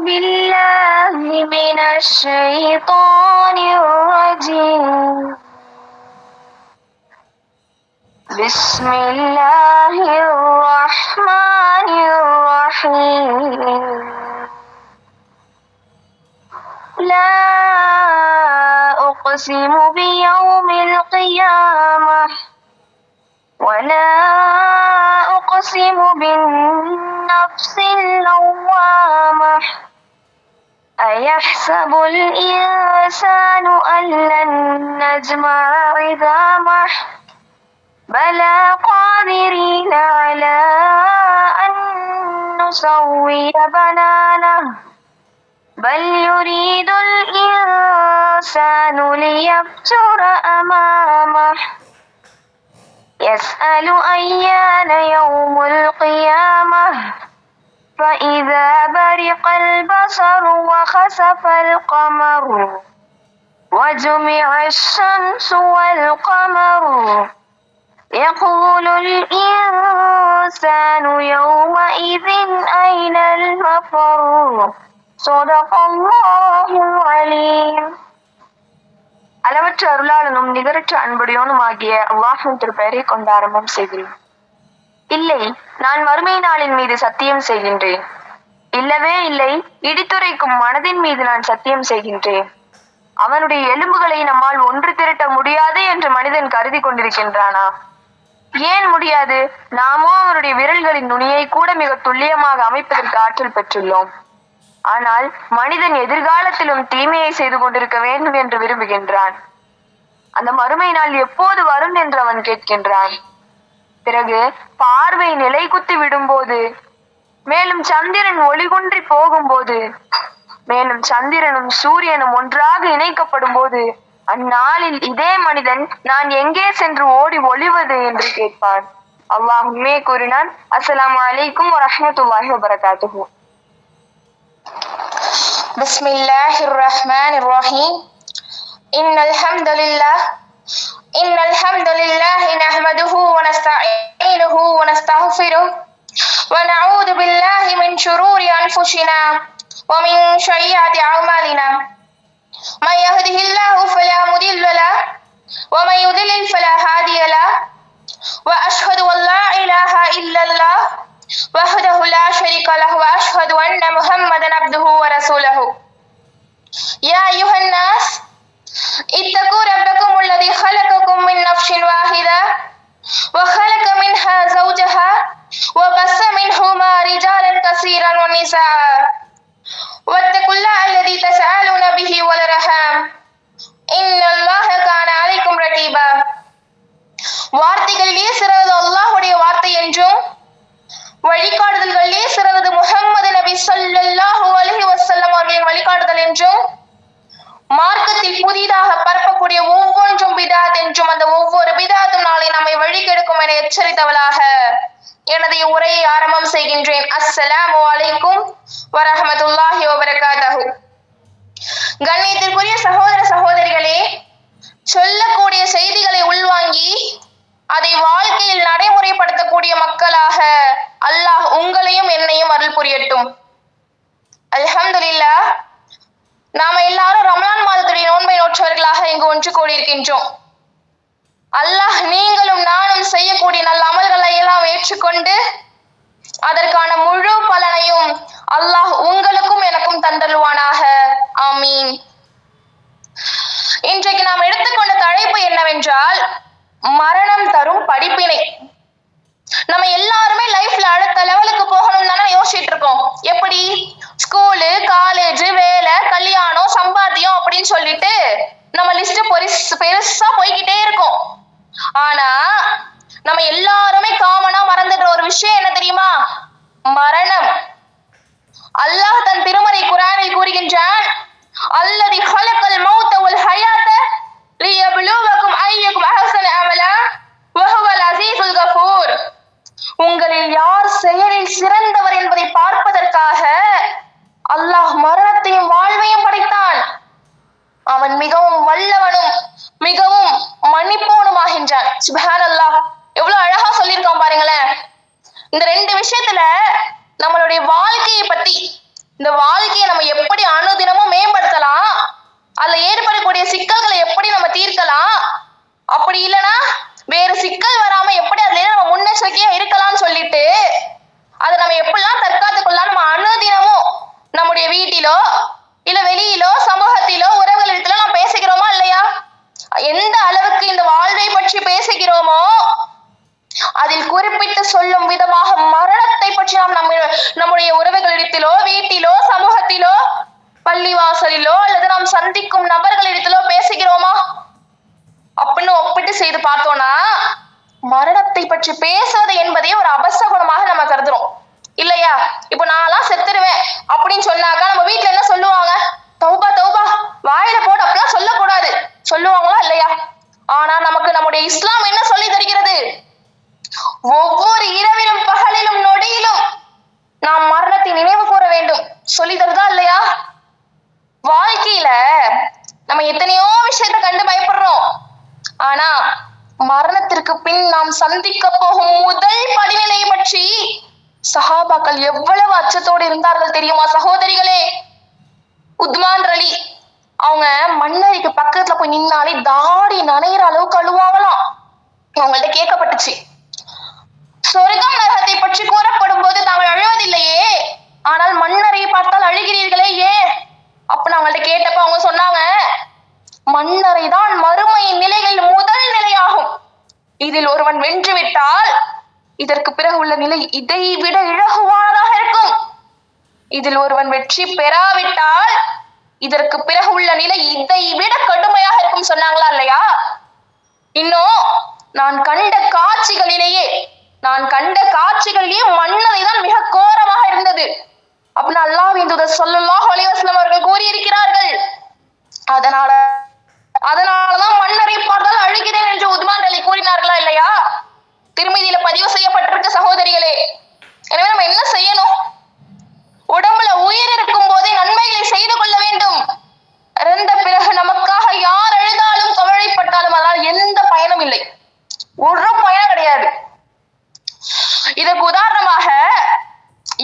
بالله من الشيطان الرجيم. بسم الله الرحمن الرحيم. لا أقسم بيوم القيامة ولا أقسم بالنفس اللوامة. أيحسب الإنسان أن لن نجمع عظامه بلى قادرين على أن نسوي بنانه بل يريد الإنسان ليفجر أمامه يسأل أيان يوم القيامة فإذا برق البصر وخسف القمر وجمع الشمس والقمر يقول الإنسان يومئذ أين المفر. صدق الله العليم. அளவற்ற அருளாளனும் நிகரற்ற அன்புடையோனும் ஆகிய அல்லாஹ்வின் திருப்பெயரை கொண்டு ஆரம்பம் செய்கிறேன். இல்லை, நான் மறுமை நாளின் மீது சத்தியம் செய்கின்றேன். இல்லவே இல்லை, இடித்துரைக்கும் மனதின் மீது நான் சத்தியம் செய்கின்றேன். அவனுடைய எலும்புகளை நம்மால் ஒன்று திரட்ட முடியாது என்று மனிதன் கருதி கொண்டிருக்கின்றானா? ஏன் முடியாது? நாமோ அவனுடைய விரல்களின் நுனியை கூட மிக துல்லியமாக அமைப்பதற்கு ஆற்றல் பெற்றுள்ளோம். ஆனால் மனிதன் எதிர்காலத்திலும் தீமையை செய்து கொண்டிருக்க வேண்டும் என்று விரும்புகின்றான். அந்த மறுமை நாள் எப்போது வரும் என்று அவன் கேட்கின்றான். பிறகு பார்வை நிலை குத்தி விடும்போது, மேலும் சந்திரன் ஒளிகுன்றி போகும்போது, மேலும் சந்திரனும் சூரியனும் ஒன்றாக இணைக்கப்படும் போது, அந்நாளில் இதே மனிதன் நான் எங்கே சென்று ஓடி ஒளிவது என்று கேட்பான். அல்லாஹ் உண்மையை கூறினான். அஸ்ஸலாமு அலைக்கும் வரஹ்மத்துல்லாஹி வபரகாத்துஹு. பிஸ்மில்லாஹிர் ரஹ்மானிர் ரஹீம். இன்னல் ஹம்தலில்லாஹி நஹ்மதுஹு வ நஸ்தஈனுஹு வ நஸ்தக்ஃபிருஹு வ நஊது பில்லாஹி மின் ஷுரூரி அன்ஃபுஸினா வ மின் ஸய்யிஆத்தி அஅமாலினா. மன் யஹ்திஹில்லாஹு ஃபலா முதில்ல லஹு வ மன் யுضلل ஃபலா ஹாதிய லஹு வ அஷ்ஹது அன் லா இலாஹா இல்லல்லாஹ் வஹ்தஹு லா ஷரீக லஹு வ அஷ்ஹது அன்ன முஹம்மதன் அப்துஹு வ ரசூலுஹு. யா அய்யுஹன் நாஸ் இத்தகு ரப்பக்கும் அல்லதி خلقكم من نفس واحدة وخلق منها زوجها وبث منهما رجالا كثيرا ونساء واتقوا الله الذي تسألون به والأرحام إن الله كان عليكم رقيبا. வார்த்தைகளிலே சிறந்தது அல்லாஹ்வுடைய வார்த்தை என்றும் வழிகாட்டுதல்களிலே சிறந்தது முஹம்மது நபி ஸல்லல்லாஹு அலைஹி வஸல்லம் அவர்களின் வழிகாட்டுதல் என்றும் மார்க்கத்தில் புதிதாக பரப்பக்கூடிய ஒவ்வொன்றும் பிதாத் என்றும் அந்த ஒவ்வொரு பிதாத்தும் நாளை நம்மை வழி கெடுக்கும் என எச்சரித்தவளாக எனது உரையை ஆரம்பம் செய்கின்றேன். அஸ்ஸலாமு அலைக்கும் வரஹ்மத்துல்லாஹி வபரகாத்துஹு. கண்ணியத்திற்குரிய சகோதர சகோதரிகளே, சொல்லக்கூடிய செய்திகளை உள்வாங்கி அதை வாழ்க்கையில் நடைமுறைப்படுத்தக்கூடிய மக்களாக அல்லாஹ் உங்களையும் என்னையும் அருள் புரியட்டும். அல்ஹம்துலில்லாஹ், நாம எல்லாரும் ரமலான் மாதத்துடைய நோன்பை நோற்றவர்களாக இங்கு ஒன்று கூடியிருக்கின்றோம். அல்லாஹ் நீங்களும் நானும் செய்யக்கூடிய நல்ல அமல்களை எல்லாம் ஏற்றுக்கொண்டு அதற்கான முழு பலனையும் அல்லாஹ் உங்களுக்கும் எனக்கும் தந்தருவானாக. ஆமீன். இன்றைக்கு நாம் எடுத்துக்கொண்ட தலைப்பு என்னவென்றால் மரணம் தரும் படிப்பினை. நம்ம எல்லாருமே லைஃப்ல அடுத்த லெவலுக்கு போகணும் தானே யோசிச்சுட்டு இருக்கோம். எப்படி? ஸ்கூலு, காலேஜ், வேலை, கல்யாணம், சம்பாத்தியம் அப்படின்னு சொல்லிட்டு நம்ம லிஸ்ட் பெருசா போய்கிட்டே இருக்கோம். ஆனா நம்ம எல்லாருமே காமனா மறந்துடுற ஒரு விஷயம் என்ன தெரியுமா? மரணம். அல்லாஹ் தன் திருமறை குர்ஆனில் கூறுகின்றான், அல்லதி ஹலகல் மௌத வல் ஹயாத லியப்லுவக்கும் அய்யுக்கும் அஹ்ஸனு அமலா வஹுவல் அஸீஸுல் கஃபூர். உங்களில் யார் செயலில் சிறந்தவர் என்பதை பார்ப்பதற்காக அல்லாஹ் மரணத்தையும் வாழ்வையும் படைத்தான். அவன் மிகவும் வல்லவனும் மிகவும் மன்னிப்போனுமாகின்றான். சுப்ஹானல்லாஹ், எவ்வளவு அழகா சொல்லியிருக்கான் பாருங்களேன். இந்த ரெண்டு விஷயத்துல நம்மளுடைய வாழ்க்கையை பத்தி, இந்த வாழ்க்கையை நம்ம இடத்திலோ, வீட்டிலோ, சமூகத்திலோ, பள்ளிவாசலிலோ அல்லது நாம் சந்திக்கும் நபர்களிடத்திலோ பேசுகிறோமா அப்படின்னு ஒப்பிட்டு செய்து பார்த்தோம்னா மரணத்தை பற்றி பேசுவது என்பதே ஒரு அபசகுணமாக நம்ம கருதுறோம் இல்லையா? இப்ப நான்லாம் செத்துருவேன் அப்படின்னு சொன்னாக்கா நம்ம வீட்டுல என்ன சொல்லுவாங்க? தௌபா தௌபா, வாயில போட்டு அப்படிலாம் சொல்லக்கூடாது சொல்லுவாங்களா இல்லையா? ஆனா நமக்கு நம்முடைய இஸ்லாம் என்ன சொல்லி தருகிறது? ஒவ்வொரு இரவிலும் பகலிலும் நொடியிலும் நாம் மரணத்தை நினைவு கூற வேண்டும் சொல்லி தருதா இல்லையா? வாழ்க்கையில நம்ம எத்தனையோ விஷயத்தை கண்டு பயப்படுறோம். ஆனா மரணத்திற்கு பின் நாம் சந்திக்க போகும் முதல் படிநிலையை பற்றி சஹாபாக்கள் எவ்வளவு அச்சத்தோடு இருந்தார்கள் தெரியுமா சகோதரிகளே? உத்மான் ரலி அவங்க மன்னரிக்கு பக்கத்துல போய் நின்னாலே தாடி நனைகிற அளவுக்கு அழுவாங்களாம். அவங்கள்ட்ட கேட்கப்பட்டுச்சு, சொர்க்கம் நரகத்தை பற்றி கூறப்படும் போது தாங்கள் அழுவதில்லையே, ஆனால் மன்னரை பார்த்தால் அழுகிறீர்களே ஏன் அப்படின்னு அவங்கள்ட்ட கேட்டப்ப அவங்க சொன்னாங்க, மன்னரை தான் மறுமையின் நிலைகள் முதல் நிலையாகும். இதில் ஒருவன் வென்று விட்டால் இதற்கு பிறகு உள்ள நிலை இதை விட இலகுவானதாக இருக்கும். இதில் ஒருவன் வெற்றி பெறாவிட்டால் இதற்கு பிறகு உள்ள நிலை இதை விட கடுமையாக இருக்கும் சொன்னாங்களா இல்லையா? இன்னும் நான் கண்ட காட்சிகளிலேயே மன்னரை தான் மிக கோரமாக இருந்தது அப்படின்னு அல்லாஹ்வின் தூதர் ஸல்லல்லாஹு அலைஹி வஸல்லம் அவர்கள் கூறியிருக்கிறார்கள். அதனாலதான் மன்னரை பார்த்தால் அழுகிறேன் என்று உத்மான் ரலி கூறினார்களா இல்லையா? திருமதியில பதிவு செய்யப்பட்டிருக்கு சகோதரிகளே. எனவே நம்ம என்ன செய்யணும்? உடம்புல உயிர் இருக்கும் போதே நன்மைகளை செய்து கொள்ள வேண்டும். இறந்த பிறகு நமக்காக யார் அழுதாலும் கவலைப்பட்டாலும் அதனால் எந்த பயனும் இல்லை, ஒரு பயனும் கிடையாது. இதற்கு உதாரணமாக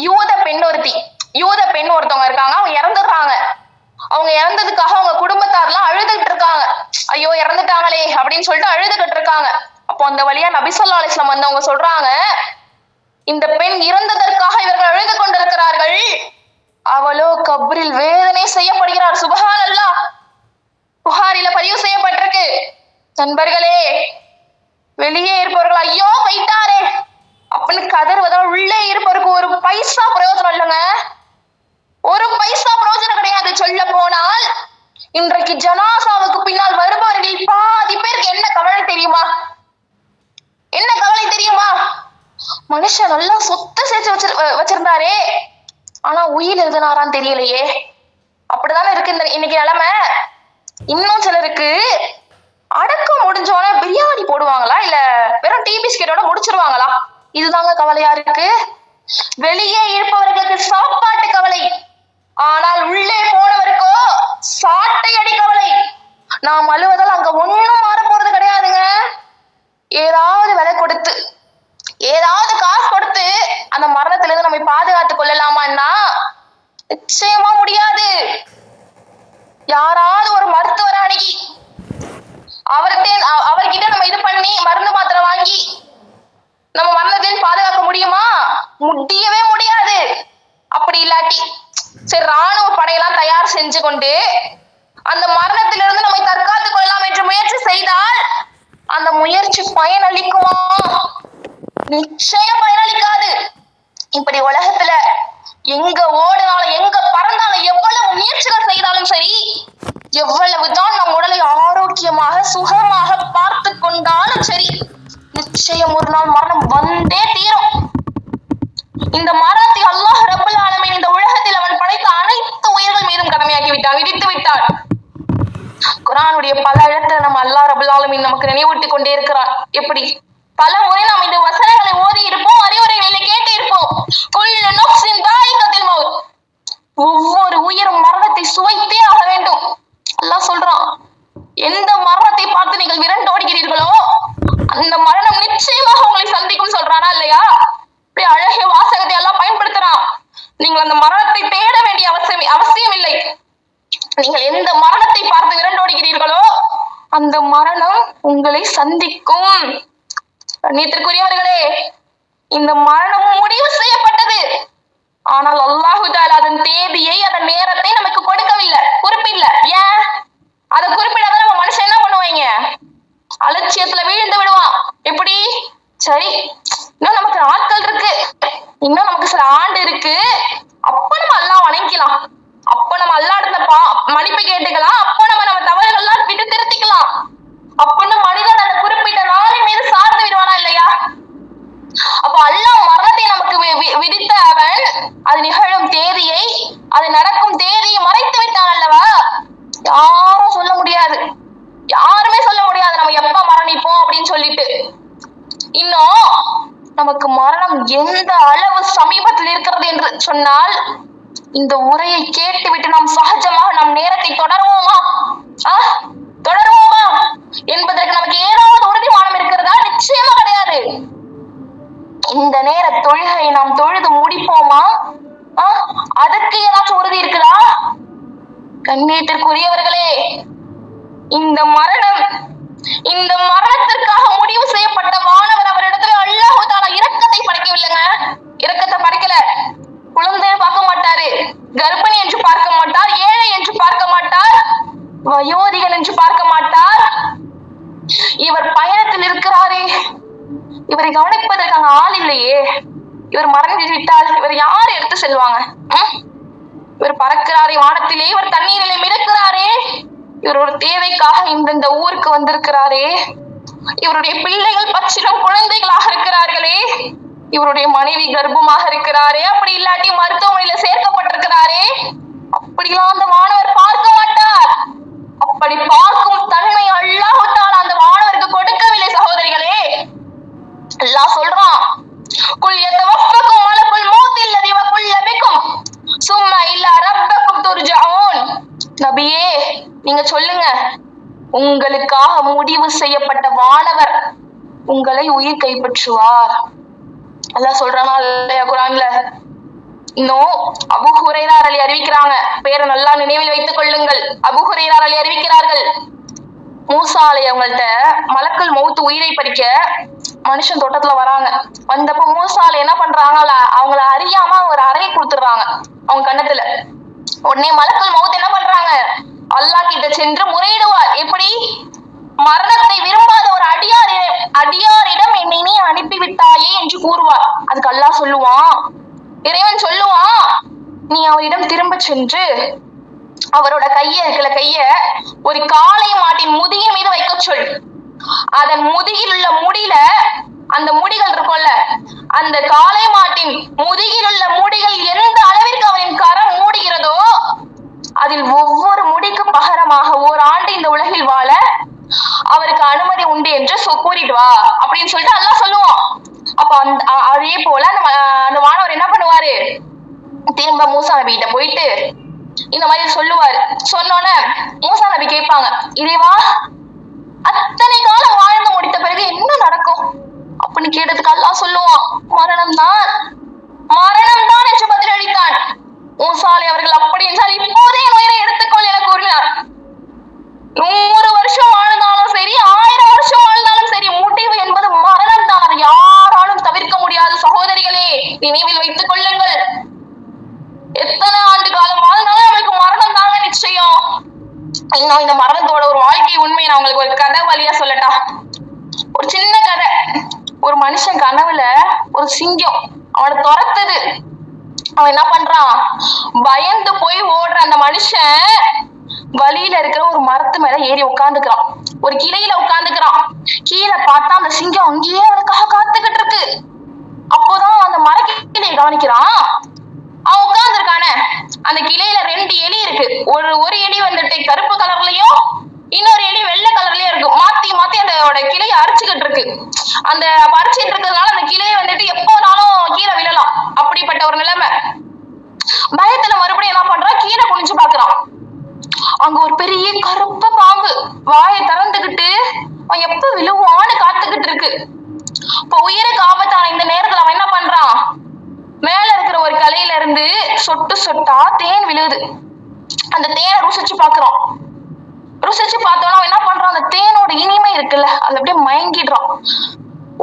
யூத பெண் ஒருத்தவங்க இருக்காங்க. அவங்க இறந்துடுறாங்க. அவங்க இறந்ததுக்காக அவங்க குடும்பத்தார்லாம் அழுதுகிட்டு இருக்காங்க. ஐயோ இறந்துட்டாங்களே அப்படின்னு சொல்லிட்டு அழுதுகிட்டு இருக்காங்க. அப்போ அந்த வழியா நபி ஸல்லல்லாஹு அலைஹி வஸல்லம் வந்தவங்க சொல்றாங்க, இந்த பெண் இறந்ததற்காக இவர்கள் அழுது கொண்டிருக்கிறார்கள், அவளோ கப்ரில் வேதனை செய்யப்படுகிறார். சுப்ஹானல்லாஹ், புகாரில பதிவு செய்யப்பட்டிருக்கு. நண்பர்களே, வெளியே இருப்பவர்கள் ஐயோ போயிட்டாரே அப்படின்னு கதறுவதால் உள்ளே இருப்பவருக்கு ஒரு பைசா பிரயோஜனம் இல்லைங்க. ஒரு பைசா பிரயோஜனம் கிடையாது. சொல்ல போனால் இன்றைக்கு ஜனாசாவுக்கு பின்னால் வருபவர்கள் பாதி பேருக்கு என்ன கவலை தெரியுமா? மனுஷன் நல்லா சொத்தை சேர்த்து வச்சிருந்தாரே, ஆனா உயிர் எழுதினாரான்னு தெரியலையே. அப்படிதானே இருக்கு இன்னைக்கு நிலைமை. இன்னும் சிலருக்கு அடக்கம் முடிஞ்சோட பிரியாணி போடுவாங்களா இல்ல வெறும் டீ பிஸ்கெட்டோட முடிச்சிருவாங்களா, இதுதாங்க கவலையா இருக்கு. வெளியே இருப்பவர்களுக்கு சாப்பாட்டு கவலை, ஆனால் உள்ளே போனவருக்கோ சாட்டை அடி கவலை. நாம் அழுவதால் அங்க ஒண்ணும் மாற போறது கிடையாதுங்க. ஏதாவது விலை கொடுத்து ஏதாவது காசு கொடுத்து அந்த மரணத்திலிருந்து நம்ம பாதுகாத்துக் கொள்ளலாமான்னா நிச்சயமா முடியாது. யாராவது ஒரு மருத்துவரை அணுகி அவர்கிட்ட நம்ம இது பண்ணி மருந்து மாத்திரை வாங்கி நம்ம மரணத்திலிருந்து பாதுகாக்க முடியுமா? முடியவே முடியாது. அப்படி இல்லாட்டி சரி ராணுவ படையெல்லாம் தயார் செஞ்சு கொண்டு அந்த மரணத்திலிருந்து நம்மை தற்காத்துக் கொள்ளலாம் என்று முயற்சி செய்தால் அந்த முயற்சி பயனளிக்குமா? நிச்சயம் பயனளிக்காது. இப்படி உலகத்துல எங்க ஓடினாலும் எங்க பறந்தாலும் எவ்வளவு முயற்சிகள் செய்தாலும் சரி, எவ்வளவுதான் நம் உடலை ஆரோக்கியமாக சுகமாக பார்த்து கொண்டாலும் சரி, நிச்சயம் ஒரு நாள் மரணம் வந்தே தீரும். இந்த மரணத்தை அல்லாஹ் ரப்பல் ஆலமீன் இந்த உலகத்தில் அவன் படைத்த அனைத்து உயிர்கள் மீதும் கடமையாக்கி விட்டான், விதித்து விட்டான். குர்ஆனுடைய பல இடத்துல நம்ம அல்லாஹ் ரப்பல் ஆலமீன் நமக்கு நினைவூட்டி கொண்டே இருக்கிறான். எப்படி? பல முறை நாம் இந்த வசனங்களை ஓதி இருப்போம், அறிவுரைகளை கேட்டு இருப்போம். குல்லு நஃப்ஸின் தாயிகத்துல் மௌத், ஒவ்வொரு உயிரும் மரணத்தை சுவைத்தே ஆக வேண்டும். அல்லாஹ் சொல்றான், எந்த மரணத்தை பார்த்து நீங்கள் விரண்டோடுகிறீர்களோ அந்த மரணம் நிச்சயமாக உங்களை சந்திக்கும் சொல்றானா இல்லையா? இப்படி அழகிய வாசகத்தை எல்லாம் பயன்படுத்துறான். நீங்கள் அந்த மரணத்தை தேட வேண்டிய அவசியம் இல்லை. நீங்கள் எந்த மரணத்தை பார்த்து விரண்டோடுகிறீர்களோ அந்த மரணம் உங்களை சந்திக்கும். கண்ணியத்திற்குரியவர்களே, இந்த மரணம் முடிவு செய்யப்பட்டது. ஆனால் அல்லாஹு தஆலா அதன் தேதியை அதன் நேரத்தை நமக்கு கொடுக்கவில்லை, குறிப்பிடல. ஏன்? அதை குறிப்பிடாத நம்ம மனுஷன் என்ன பண்ணுவாங்க? அலட்சியத்துல வீழ்ந்து விடுவான். எப்படி? சரி இன்னும் நமக்கு நாட்கள் இருக்கு, இன்னும் நமக்கு சில ஆண்டு இருக்கு, அப்ப நடக்கும் தேதியை மறைத்து விட்டான் அல்லவா? யாரும் சொல்ல முடியாது, யாருமே சொல்ல முடியாது நம்ம எப்ப மரணிப்போம் அப்படின்னு சொல்லிட்டு. இன்னும் நமக்கு மரணம் எந்த அளவு சமீபத்தில் இருக்கிறது என்று சொன்னால், இந்த உரையை கேட்டுவிட்டு நாம் சகஜமாக நம் நேரத்தை தொடருவோமா தொடருவோமா என்பதற்கு நமக்கு ஏதாவது உறுதிமானம் இருக்கிறதா? நிச்சயமா கிடையாது. இந்த நேர தொழுகை நாம் தொழுது முடிப்போமா? அதற்கு ஏதாச்சும் உறுதி இருக்குதா? கண்ணியத்திற்குரியவர்களே, இந்த மரணத்திற்காக முடிவு செய்யப்பட்ட வானவர் அவரிடத்துல அல்லாஹ் தஆலா இரக்கத்தை படைக்கவில்லைங்க. இரக்கத்தை படைக்கல. குழந்தையை பார்க்க மாட்டாரு, கர்ப்பிணி என்று பார்க்க மாட்டார், ஏழை என்று பார்க்க மாட்டார், வயோதிகன் என்று பார்க்க மாட்டார். இவர் பயணத்தில் இருக்கிறாரே, இவரை கவனிப்பதற்கு அங்க ஆள் இல்லையே, இவர் மறைந்து விட்டால் இவர் யார் எடுத்து செல்வாங்க? இவர் பறக்கிறாரே வானத்திலே, இவர் தண்ணீரிலே மிதக்கிறாரே, இவர் ஒரு தேவைக்காக இந்த ஊருக்கு வந்திருக்கிறாரே, இவருடைய பிள்ளைகள் பச்சிலம் குழந்தைகளாக இருக்கிறார்களே, இவருடைய மனைவி கர்ப்பமாக இருக்கிறாரே, அப்படி இல்லாட்டி மருத்துவமனையில சேர்க்கப்பட்டிருக்கிறாரே, அப்படிலாம் அந்த மாணவர் பார்க்க மாட்டார். அப்படி பார்க்கும் தன்மை அல்லாஹ் தஆலா அந்த மாணவருக்கு கொடுக்கவில்லை சகோதரிகளே. அல்லாஹ் சொல்றான், குல் யதவஃபக்கும் மலக்குல் மௌத் அல்லதி வகுல்ல பிக்கும் சும்ம இலா ரப்பக்கும் துர்ஜஊன். நபியே, நீங்க சொல்லுங்க, உங்களுக்காக முடிவு செய்யப்பட்ட வானவர் உங்களை உயிர் கைப்பற்றுவார். அல்லாஹ் சொல்றானா இல்லையா குர்ஆன்ல? இன்னும் அபூ ஹுரைரா ரலியல்லாஹு அறிவிக்கிறாங்க, பேரை நல்லா நினைவில் வைத்துக் கொள்ளுங்கள். அபூ ஹுரைரா ரலியல்லாஹு அறிவிக்கிறார்கள், மூசா அவங்கள்ட்ட மலக்குல் மௌத் உயிரை பறிக்க மனுஷன் தோட்டத்துல வராங்க. வந்தப்ப மூசா என்ன பண்றாங்க, அவங்கள அறியாம ஒரு அறையை கொடுத்துடுறாங்க அவங்க கண்ணத்துல. உடனே மலக்குல் மௌத் என்ன பண்றாங்க, அல்லாஹ் கிட்ட சென்று முறையிடுவார். எப்படி? மரணத்தை விரும்பாத ஒரு அடியாரிடம் என்னை நீ அனுப்பிவிட்டாயே என்று கூறுவார். அதுக்கு அல்லாஹ் சொல்லுவான், இறைவன் சொல்லுவான், நீ அவரிடம் திரும்ப சென்று அவரோட கைய ஒரு காளை மாட்டின் முதுகின் மீது வைக்க சொல். அதன் முதுகில் உள்ள முடியில, அந்த முடிகள் இருக்கும்ல, அந்த காளை மாட்டின் முதுகில் உள்ள முடிகள் எந்த அளவிற்கு அவரின் கரம் மூடுகிறதோ அதில் ஒவ்வொரு முடிக்கு பகரமாக ஓராண்டு இந்த உலகில் வாழ அவருக்கு அனுமதி உண்டு என்று கூறிட்டு வா அப்படின்னு சொல்லிட்டு அல்லாஹ் சொல்லுவான். அப்ப அதே போல அந்த மாணவர் என்ன பண்ணுவாரு, திரும்ப மூசா நபி கிட்ட போயிட்டு இந்த மாதிரி சொல்லுவாரு. சொன்னோன்னே மூசா நபி கேட்பாங்க, இறைவா, அத்தனை காலம் வாழ்ந்து முடித்த பிறகு என்ன நடக்கும் அப்படின்னு கேட்டதுக்கு அல்லாஹ் சொல்லுவான், மரணம் தான் என்று பதிலளித்தான். மூசா அவர்கள் அப்படி என்றால் இப்போதே உயிரை எடுத்துக்கொள் என கூறினார். 100 வருஷம் வாழ்ந்தாலும் சரி, 1000 வருஷம் வாழ்ந்தாலும் சரி, முடிவு என்பது மரணம் தான். அதை யாராலும் தவிர்க்க முடியாது சகோதரிகளே, நினைவில் வைத்துக் கொள்ளுங்கள். எத்தனை ஆண்டு காலம் வாழ்ந்தாலும் நம்மளுக்கு மரணம் தாங்க நிச்சயம். இன்னும் இந்த மரணத்தோட ஒரு வாழ்க்கை உண்மையை நான் உங்களுக்கு ஒரு கதை வழியா சொல்லட்டா. ஒரு சின்ன கதை. ஒரு மனுஷன் கனவுல ஒரு சிங்கம் அவனை துரத்துது. அவன் என்ன பண்றான், பயந்து போய் ஓடுற அந்த மனுஷன் வழியில இருக்கிற ஒரு மரத்து மேல ஏறி உட்காந்துக்கிறான், ஒரு கிளையில உட்காந்துக்கிறான். கீழே பார்த்தா அந்த சிங்கம் அங்கேயே அவனுக்காக காத்துக்கிட்டு இருக்கு. அப்போதான் அந்த மரக்கிளையை கவனிக்கிறான். அவன் உட்கார்ந்து இருக்கானே, அந்த கிளையில 2 எலி இருக்கு. ஒரு எலி வந்துட்டு கருப்பு கலர்லயும், இன்னொரு எலி வெள்ளை கலர்லயும் இருக்கு. மாத்தி மாத்தி அதோட கிளையை அரிச்சுக்கிட்டு இருக்கு. அந்த அரிச்சிட்டு இருக்கிறதுனால அந்த கிளையை வந்துட்டு எப்போனாலும் கீழே விழலாம், அப்படிப்பட்ட ஒரு நிலைமை. பயத்துல மறுபடியும் என்ன பண்றான், கீழே குனிஞ்சு பாக்குறான். அங்க ஒரு பெரிய கருப்பு பாம்பு வாயை திறந்துகிட்டு அவன் எப்ப விழுவான்னு காத்துக்கிட்டு இருக்கு. இப்ப உயிருக்கு ஆபத்தான இந்த நேரத்துல அவன் என்ன பண்றான், மேல இருக்கிற ஒரு கலையில இருந்து சொட்டு சொட்டா தேன் விழுகுது. அந்த தேனை ருசிச்சு பாக்குறான். ருசிச்சு பார்த்தோன்னா அவன் என்ன பண்றான், அந்த தேனோட இனிமை இருக்குல்ல, அது அப்படியே மயங்கிடுறான்.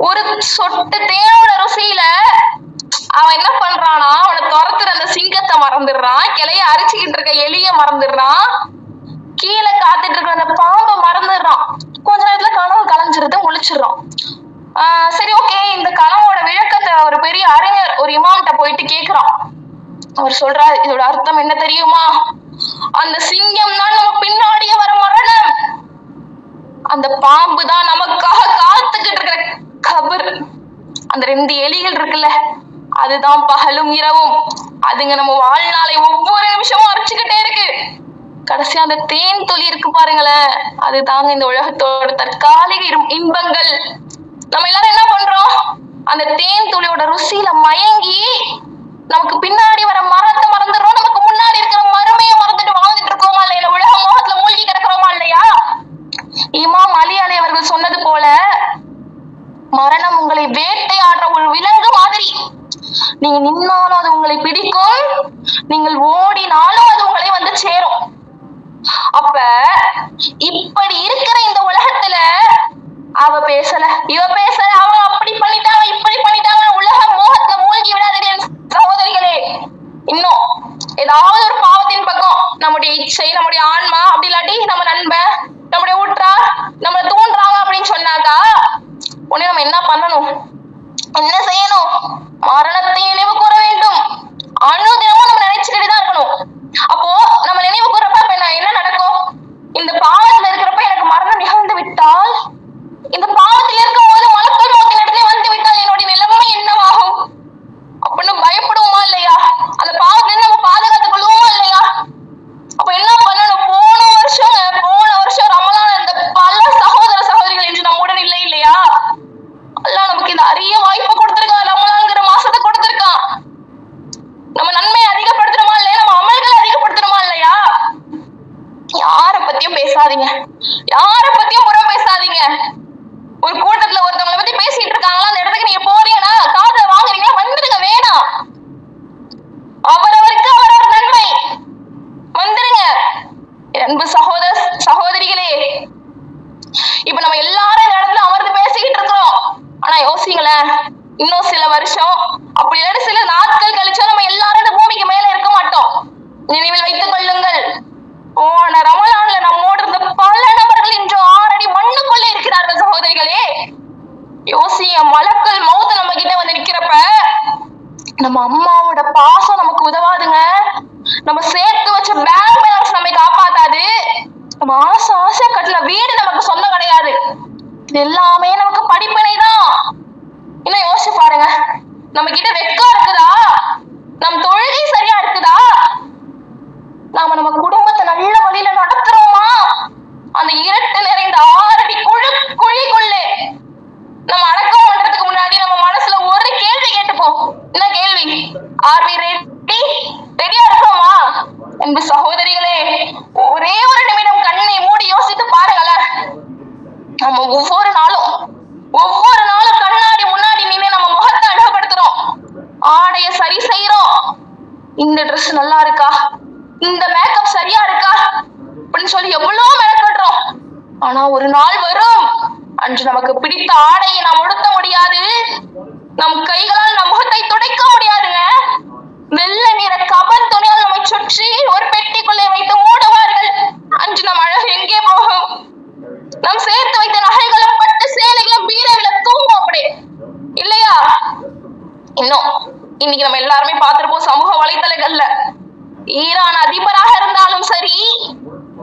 ஒரு சொட்டு தேனோட ருசியில அவன் என்ன பண்றானா, அவனை துரத்துற அந்த சிங்கத்தை மறந்துடுறான், கிளைய அரிச்சுக்கிட்டு இருக்க எலிய மறந்துடுறான், கீழே காத்துட்டு இருக்கிற அந்த பாம்பை மறந்துடுறான். கொஞ்ச நேரத்துல கனவு கலைஞ்சிருது, முழிச்சிடுறான். சரி, ஓகே, இந்த கனவோட விளக்கத்தை ஒரு பெரிய அறிஞர் ஒரு இமாம்கிட்ட போயிட்டு கேக்குறான். அவர் சொல்றாரு, இதோட அர்த்தம் என்ன தெரியுமா, அந்த சிங்கம் தான் நம்ம பின்னாடியே வர மரணம், அந்த பாம்பு தான் நமக்காக காத்துக்கிட்டு இருக்கிற கபர், அந்த 2 எலிகள் இருக்குல்ல, அதுதான் பகலும் இரவும். அதுங்க நம்ம வாழ்நாளை ஒவ்வொரு நிமிஷமும் அந்த தேன் துளி இருக்கு பாருங்களேன், அது தாங்க இந்த உலகத்தோட தற்காலிக இன்பங்கள். நம்ம எல்லாரும் என்ன பண்றோம், அந்த தேன் துளியோட ருசியில மயங்கி நமக்கு பின்னாடி வர மரத்தை மறந்துடுறோம், நமக்கு முன்னாடி இருக்கிற மருமையை மறந்துட்டு வாழ்ந்துட்டு இருக்கோமா இல்லையா, உலக மோகத்துல மூழ்கி கிடக்கிறோமா இல்லையா? இமாம் அலி அலி அவர்கள் சொன்னது போல மரணம் உங்களை வேட்டையாடுற ஒரு விலங்கு மாதிரி. நீங்க நின்னாலும் அது உங்களை பிடிக்கும், நீங்கள் ஓடினாலும் அது உங்களை வந்து சேரும். அப்ப இப்படி இருக்கிற இந்த உலகத்துல அவ பேசல, இவ பேசல, அவங்க அப்படி பண்ணிட்டாங்க, இப்படி பண்ணிட்டாங்க, உலக மோகத்துல மூழ்கி விடாதீர்கள் சகோதரிகளே. இன்னும் ஏதாவது ஒரு பாவத்தின் பக்கம் நம்முடைய இச்சை, நம்முடைய ஆன்மா, அப்படி இல்லாட்டி நம்ம நண்பன், நம்முடைய ஊற்றார் நம்மளை தூண்டுறாங்க அப்படின்னு சொன்னாக்கா உடனே நம்ம என்ன பண்ணணும், என்ன செய்யணும்? மரணத்தை நினைவு கூற வேண்டும். அனுதினமும் நம்ம நினைச்சுக்கிட்டு தான் இருக்கணும். அப்போ நம்ம நினைவு கூறப்ப என்ன நடக்கும்? இந்த பாவத்துல இருக்கிறப்ப எனக்கு மரணம் நிகழ்ந்து விட்டால், இந்த பாவத்தில் இருக்கும் போது மலக்குள் மௌத்தின் இடத்துல வந்து விட்டால் என்னுடைய நிலைமை என்னவாகும் அப்படின்னு பயப்படுவோமா இல்லையா? அந்த பாவத்துல இருந்து நம்ம பாதுகாத்துக் கொள்வோமா இல்லையா? அப்ப என்ன பண்ணணும்? போன வருஷம் ரமலான் இந்த பல சகோதர சகோதரிகள் என்று நம்முடன் இல்லை இல்லையா? அல்லாஹ் நமக்கு இந்த அரிய வாய்ப்பு கொடுத்திருக்கான், ரமலான்ங்கிற மாசத்தை கொடுத்திருக்கான். நம்ம நன்மையை அதிகப்படுத்தணுமா இல்லையா? நம்ம அமல்களை அதிகப்படுத்தணுமா இல்லையா? யார பத்தியும் பேசாதீங்க, யார பத்தியும் புறம் பேசாதீங்க. ஒரு கூட்டத்துல ஒருத்தவங்களை பத்தி பேசிட்டு இருக்காங்களா, அந்த இடத்துக்கு நீங்க போறீங்கன்னா காதுல வாங்குறீங்களா, வந்துருங்க. வேணாம், அவரவருக்கு அவரவர் நன்மை, வந்துருங்க. அன்பு சகோதரிகளே, இப்ப நம்ம எல்லாரும் இந்த இடத்துல அமர்ந்து பேசிக்கிட்டு இருக்கிறோம். ஆனா யோசிங்களேன், இன்னும் சில வருஷம், அப்படி இல்லாட்டி சில நாட்கள் கழிச்சா நம்ம எல்லாரும் இந்த பூமிக்கு மேல இருக்க மாட்டோம். நினைவில் வைத்துக் கொள்ளுங்கள், போன ரமலான்ல நம்மோடு இருந்த பல நபர்கள் இன்று 6 அடி மண்ணுக்குள்ள இருக்கிறார்கள் சகோதரிகளே. யோசிங்க, மலக்குள் மௌத் நம்ம கிட்ட வந்து நிக்கிறப்ப நம்ம அம்மாவோட பாசம் நமக்கு உதவாதுங்க, நம்ம சேர்த்து வச்ச பேங்க் பேலன்ஸ் நம்மை காப்பாத்தாது, நம்ம ஆசை கட்டின வீடு நமக்கு சொந்தம் கிடையாது. இது எல்லாமே நமக்கு படிப்பினை தான். இன்னும் யோசிச்சு பாருங்க, நம்ம கிட்ட வெக்கம் இருக்குதா? நம் தொழுகை சரியா இருக்குதா? நாம நம்ம குடும்பத்தை நல்ல வழியில நடத்துறோமா? அந்த இருட்டு நிறைந்த 6 அடி குழிக்குள்ளே நம்ம அடக்கம் பண்றதுக்கு முன்னாடி நம்ம மனசுல ஒரு கேள்வி கேட்டுப்போம். என்ன கேள்வி? Are we ready? ரெடியா இருக்கோமா? அன்பு சகோதரிகளே, ஒரே ஒரு நிமிடம் கண்ணை மூடி யோசித்து பாருங்களேன். நம்ம ஒவ்வொரு நாளும் கண்ணாடி முன்னாடி நின்று நம்ம முகத்தை அழகுபடுத்துறோம், ஆடைய சரி செய்யறோம். இந்த ட்ரெஸ் நல்லா இருக்கா, இந்த மேக்கப் சரியா இருக்கா அப்படின்னு சொல்லி எவ்வளவு மெனக்கட்டுறோம். ஆனா ஒரு நாள் வரும், அன்று நமக்கு பிடித்த ஆடையை நாம் உடுத்த முடியாது, நம் கைகளால் நம் முகத்தை துடைக்க முடியாதுங்க. வெள்ளை நிற கபன் துணியால் நம்மை சுற்றி ஒரு பெட்டிக்குள்ளே வைத்து மூடுவார்கள். அன்று நம் அழகு எங்கே போகும்? நாம் சேர்த்து வைத்த நகைகளும் பட்டு சேலைகளும் பீரவில தூங்கும் அப்படி இல்லையா? இன்னும் இன்னைக்கு நம்ம எல்லாருமே பார்த்திருப்போம் சமூக வலைத்தளங்கள்ல, ஈரான் அதிபராக இருந்தாலும் சரி,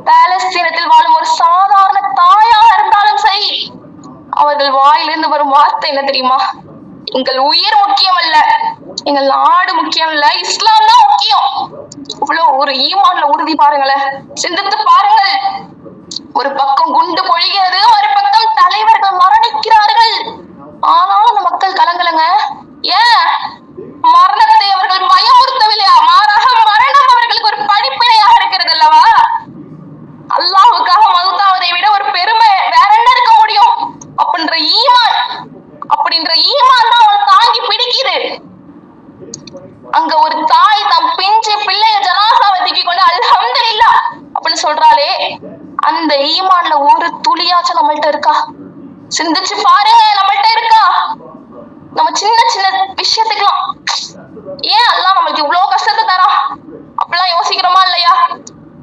பாலஸ்தீனத்தில் வாழும் ஒரு சாதாரண தாயாக இருந்தாலும் சரி, அவர்கள் வாயிலிருந்து வரும் வார்த்தை என்ன தெரியுமா? எங்கள் உயிர் முக்கியம் அல்ல, எங்கள் நாடு முக்கியம் இல்ல, இஸ்லாம் தான் முக்கியம். இவ்வளவு ஒரு ஈமான்ல உறுதி பாருங்களேன், சிந்தித்து பாருங்கள். ஒரு பக்கம் குண்டு பொழிகிறது, மறுபக்கம் தலைவர்கள் மரணிக்கிறார்கள். ஆனாலும் அந்த மக்கள் கலங்கலங்க. ஏன்? மரணத்தை அவர்கள் பயமுறுத்தவில்லையா? மாறாக மரணம் அவர்களுக்கு ஒரு படிப்பினையாக இருக்கிறது அல்லவா? அல்லாஹ்வுக்காக மௌத்தாவதை விட ஒரு பெருமை வேற என்ன இருக்க முடியும்? அப்படின்ற ஈமான் தான் அவங்களை தாங்கி பிடிக்குது. அங்க ஒரு தாய் தம் பிஞ்சு பிள்ளைய ஜனாசாவை தூக்கி கொண்டு அல்ஹம்துலில்லாஹ் அப்படின்னு சொல்றாளே, அந்த ஈமான்ல ஒரு துளியாச்சும் நம்மள்ட்ட இருக்கா? சிந்திச்சு பாருங்க, நம்மள்ட்ட இருக்கா? நம்ம சின்ன சின்ன விஷயத்துக்கலாம் ஏன் அல்லாஹ் நம்மளுக்கு இவ்வளவு கஷ்டத்தை தரான் அப்படிலாம் யோசிக்கிறோமா இல்லையா?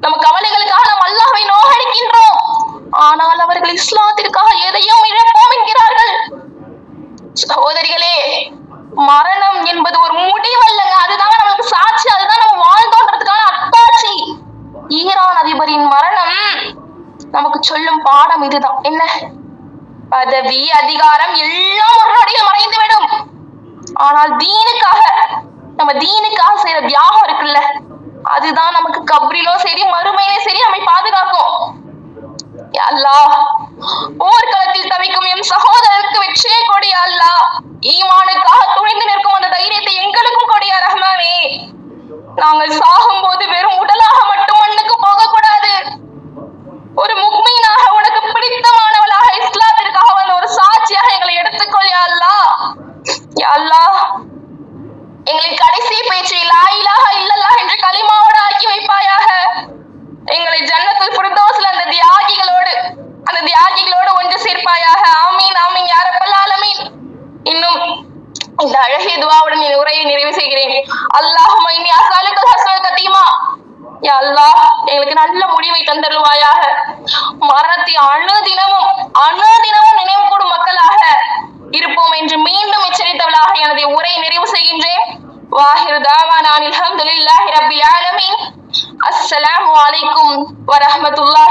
நம்ம கவலைகளுக்காக நம்ம அல்லாஹ்வை நோகடிக்கின்றோம், ஆனால் அவர்கள் இஸ்லாத்திற்காக எதையும் இழப்போம் என்கிறார்கள். சகோதரிகளே, மரணம் என்பது ஒரு முடிவல்லங்க, அதுதான் நமக்கு சாட்சி, அதுதான் நம்ம வாழ்ந்தோன்றதுக்கான அத்தாட்சி. ஈரான் அதிபரின் மரணம் நமக்கு சொல்லும் பாடம் இதுதான். என்ன? பதவி அதிகாரம் எல்லாம் ஒரு நொடியில் மறைந்து விடும், ஆனால் நம்ம தீனுக்காக செய்யற தியாகம் இருக்குல்ல, அதுதான் நமக்கு கப்ரிலோ சரி மறுமையிலே சரி நம்மை பாதுகாக்கும். யா அல்லாஹ், போர்க்களத்தில் தவிக்கும் எம் சகோதரருக்கு வெற்றியை கொடு யா அல்லாஹ். ஈமானுக்காக துணிந்து நிற்கும் அந்த தைரியத்தை எங்களுக்கும் கொடு யா ரஹ்மானே. நாங்கள் சாகும்போது வெறும் உடலாக மட்டும் மண்ணுக்கு போகக்கூடாது, ஒரு முக்மீனாக உனக்கு பிடித்தமானவளாக இஸ்லாத்திற்காக வந்த ஒரு சாட்சியாக எங்களை எடுத்துக்கொள் யா அல்லாஹ். யா அல்லாஹ், எங்களின் கடைசி பேச்சை லா இலாஹா இல்லல்லாஹ் என்ற கலிமாவோடு ஆக்கி வைப்பாயாக. எங்களை ஜன்னத்துல் ஃபிர்தௌஸ்ல அந்த தியாகிகளோடு ஒன்று சேர்ப்பாயாக. ஆமீன் ஆமீன் யா ரப்பல் ஆலமீன். இன்னும் இந்த அழகிய துஆவுடன் என் உரையை நிறைவு செய்கிறேன். அல்லாஹும்ம இன்னி அஸ்அலுக்கல் ஹஸ்னல் கதீமா. யா அல்லாஹ், எங்களுக்கு நல்ல முடிவை தந்தருள்வாயாக. மரணத்தை அணுதினமும் நினைவு கூடும் மக்களாக இருப்போம் என்று மீண்டும் எச்சரித்தவளாக எனது உரையை நிறைவு செய்கின்றேன். வாஹிரு தாவானா அல்ஹம்துலில்லாஹி ரப்பில் ஆலமீன். அஸ்ஸலாமு அலைக்கும் வரஹ்மத்துல்லாஹி